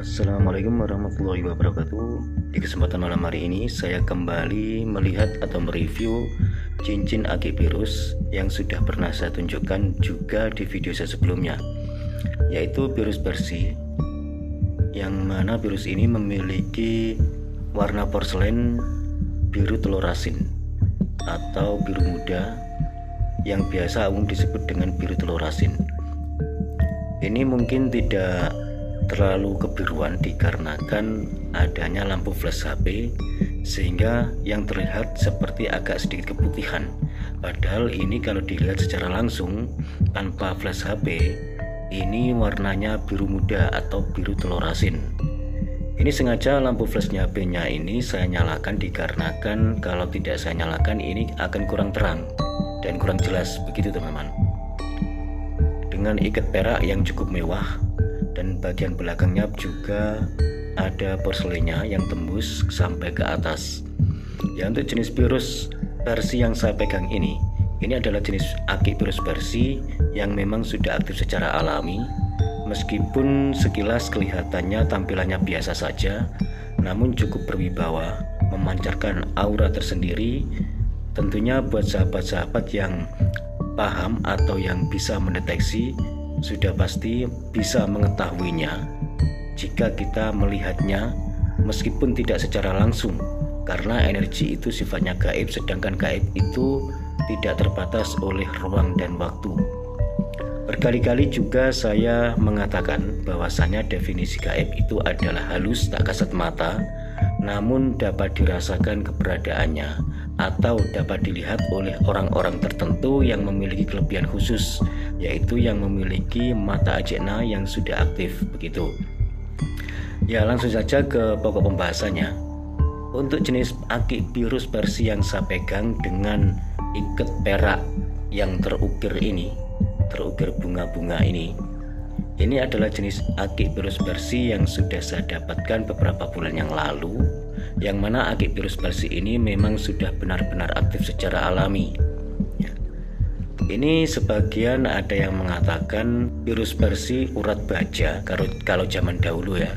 Assalamualaikum warahmatullahi wabarakatuh. Di kesempatan malam hari ini saya kembali melihat atau mereview cincin Akipirus yang sudah pernah saya tunjukkan juga di video saya sebelumnya, yaitu Pirus bersih, yang mana virus ini memiliki warna porselen biru telur asin atau biru muda yang biasa umum disebut dengan biru telur asin. Ini mungkin tidak terlalu kebiruan dikarenakan adanya lampu flash HP, sehingga yang terlihat seperti agak sedikit keputihan. Padahal ini kalau dilihat secara langsung tanpa flash HP, ini warnanya biru muda atau biru telur asin. Ini sengaja lampu flashnya HP-nya ini saya nyalakan dikarenakan kalau tidak saya nyalakan ini akan kurang terang dan kurang jelas, begitu teman-teman. Dengan ikat perak yang cukup mewah, dan bagian belakangnya juga ada porselennya yang tembus sampai ke atas. Ya, untuk jenis Pirus versi yang saya pegang ini adalah jenis Akipirus bersih yang memang sudah aktif secara alami. Meskipun sekilas kelihatannya tampilannya biasa saja, namun cukup berwibawa, memancarkan aura tersendiri. Tentunya buat sahabat-sahabat yang paham atau yang bisa mendeteksi, sudah pasti bisa mengetahuinya jika kita melihatnya meskipun tidak secara langsung, karena energi itu sifatnya gaib, sedangkan gaib itu tidak terbatas oleh ruang dan waktu. Berkali-kali juga saya mengatakan bahwasanya definisi gaib itu adalah halus tak kasat mata, namun dapat dirasakan keberadaannya atau dapat dilihat oleh orang-orang tertentu yang memiliki kelebihan khusus, yaitu yang memiliki mata ajekna yang sudah aktif, begitu. Ya, langsung saja ke pokok pembahasannya. Untuk jenis Akipirus bersih yang saya pegang dengan ikat perak yang terukir ini, terukir bunga-bunga ini adalah jenis Akipirus bersih yang sudah saya dapatkan beberapa bulan yang lalu, yang mana Akipirus bersih ini memang sudah benar-benar aktif secara alami. Ini sebagian ada yang mengatakan virus bersih urat baja kalau zaman dahulu ya.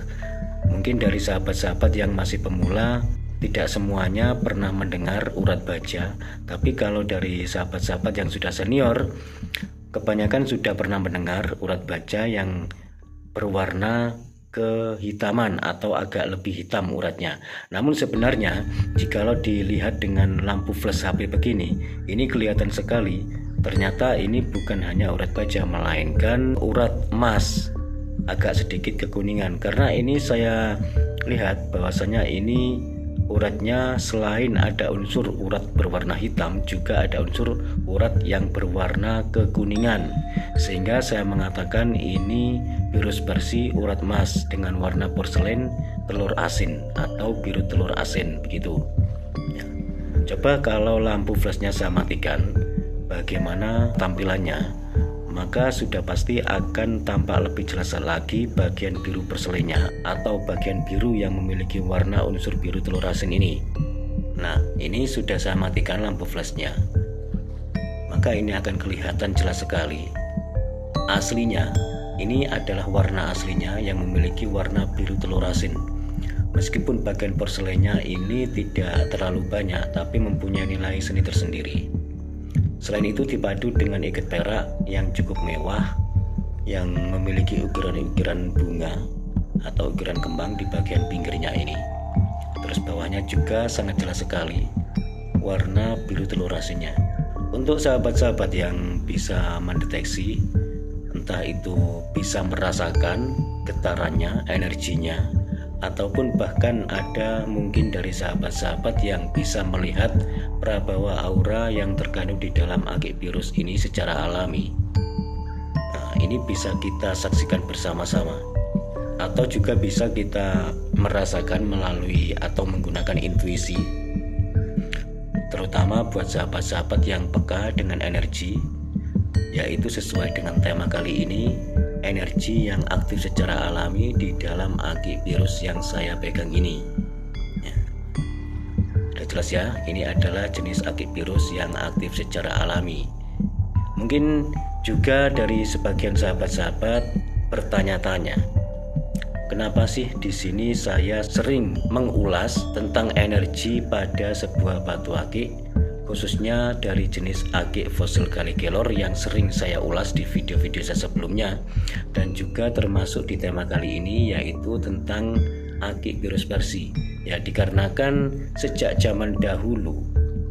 Mungkin dari sahabat-sahabat yang masih pemula tidak semuanya pernah mendengar urat baja, tapi kalau dari sahabat-sahabat yang sudah senior, kebanyakan sudah pernah mendengar urat baja yang berwarna kehitaman atau agak lebih hitam uratnya. Namun sebenarnya jikalau dilihat dengan lampu flash HP begini, ini kelihatan sekali. Ternyata ini bukan hanya urat baja, melainkan urat emas, agak sedikit kekuningan. Karena ini saya lihat bahwasanya ini uratnya selain ada unsur urat berwarna hitam, juga ada unsur urat yang berwarna kekuningan, sehingga saya mengatakan ini virus bersih urat emas dengan warna porselen telur asin atau biru telur asin, begitu ya. Coba kalau lampu flashnya saya matikan, bagaimana tampilannya? Maka sudah pasti akan tampak lebih jelas lagi bagian biru porselennya atau bagian biru yang memiliki warna unsur biru telur asin ini. Nah, ini sudah saya matikan lampu flashnya, maka ini akan kelihatan jelas sekali. Aslinya, ini adalah warna aslinya yang memiliki warna biru telur asin. Meskipun bagian porselennya ini tidak terlalu banyak, tapi mempunyai nilai seni tersendiri. Selain itu dipadu dengan ikat perak yang cukup mewah yang memiliki ukiran-ukiran bunga atau ukiran kembang di bagian pinggirnya ini. Terus bawahnya juga sangat jelas sekali warna biru telur asinnya. Untuk sahabat-sahabat yang bisa mendeteksi, entah itu bisa merasakan getarannya, energinya, ataupun bahkan ada mungkin dari sahabat-sahabat yang bisa melihat prabawa aura yang terkandung di dalam Akipirus ini secara alami. Nah, ini bisa kita saksikan bersama-sama, atau juga bisa kita merasakan melalui atau menggunakan intuisi. Terutama buat sahabat-sahabat yang peka dengan energi, yaitu sesuai dengan tema kali ini, energi yang aktif secara alami di dalam Akipirus yang saya pegang ini. Sudah jelas ya, ini adalah jenis Akipirus yang aktif secara alami. Mungkin juga dari sebagian sahabat-sahabat bertanya-tanya, Kenapa sih di sini saya sering mengulas tentang energi pada sebuah batu akik, khususnya dari jenis akik fosil kali Kelor yang sering saya ulas di video-video saya sebelumnya, dan juga termasuk di tema kali ini yaitu tentang akik virus Persi. Ya, dikarenakan sejak zaman dahulu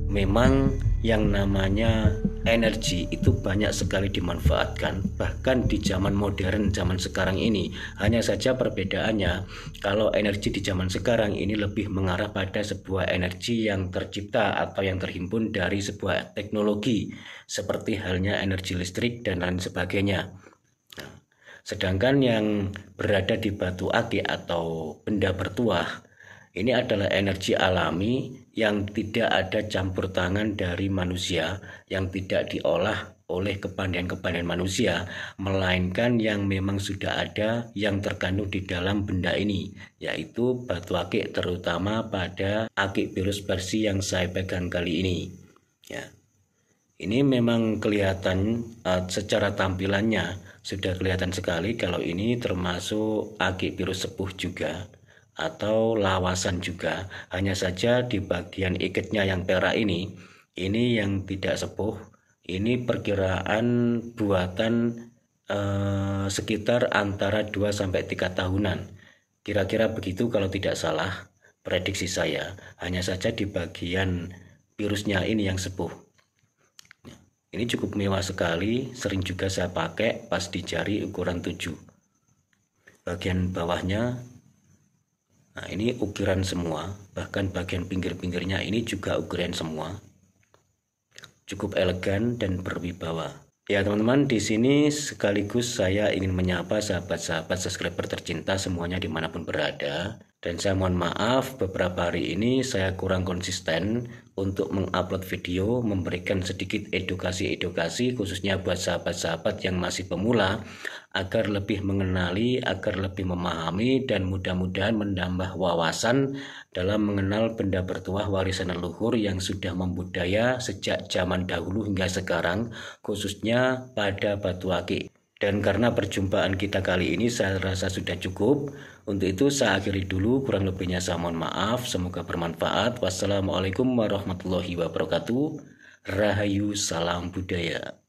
memang yang namanya energi itu banyak sekali dimanfaatkan, bahkan di zaman modern, zaman sekarang ini. Hanya saja perbedaannya, kalau energi di zaman sekarang ini lebih mengarah pada sebuah energi yang tercipta atau yang terhimpun dari sebuah teknologi, seperti halnya energi listrik dan lain sebagainya. Sedangkan yang berada di batu akik atau benda bertuah, ini adalah energi alami yang tidak ada campur tangan dari manusia, yang tidak diolah oleh kepandaian-kepandaian manusia, melainkan yang memang sudah ada yang terkandung di dalam benda ini, yaitu batu akik, terutama pada akik virus Persi yang saya pegang kali ini. Ya, ini memang kelihatan secara tampilannya sudah kelihatan sekali kalau ini termasuk akik virus sepuh juga, atau lawasan juga. Hanya saja di bagian iketnya yang perak ini yang tidak sepuh. Ini perkiraan buatan sekitar antara 2-3 tahunan, kira-kira begitu kalau tidak salah prediksi saya. Hanya saja di bagian virusnya ini yang sepuh. Ini cukup mewah sekali, sering juga saya pakai pas di jari ukuran 7. Bagian bawahnya, nah ini ukiran semua, bahkan bagian pinggir-pinggirnya ini juga ukiran semua. Cukup elegan dan berwibawa. Ya teman-teman, di sini sekaligus saya ingin menyapa sahabat-sahabat subscriber tercinta semuanya dimanapun berada. Dan saya mohon maaf beberapa hari ini saya kurang konsisten untuk mengupload video, memberikan sedikit edukasi-edukasi khususnya buat sahabat-sahabat yang masih pemula, agar lebih mengenali, agar lebih memahami, dan mudah-mudahan menambah wawasan dalam mengenal benda bertuah warisan leluhur yang sudah membudaya sejak zaman dahulu hingga sekarang, khususnya pada batu akik. Dan karena perjumpaan kita kali ini saya rasa sudah cukup. Untuk itu saya akhiri dulu, kurang lebihnya saya mohon maaf. Semoga bermanfaat. Wassalamualaikum warahmatullahi wabarakatuh. Rahayu, salam budaya.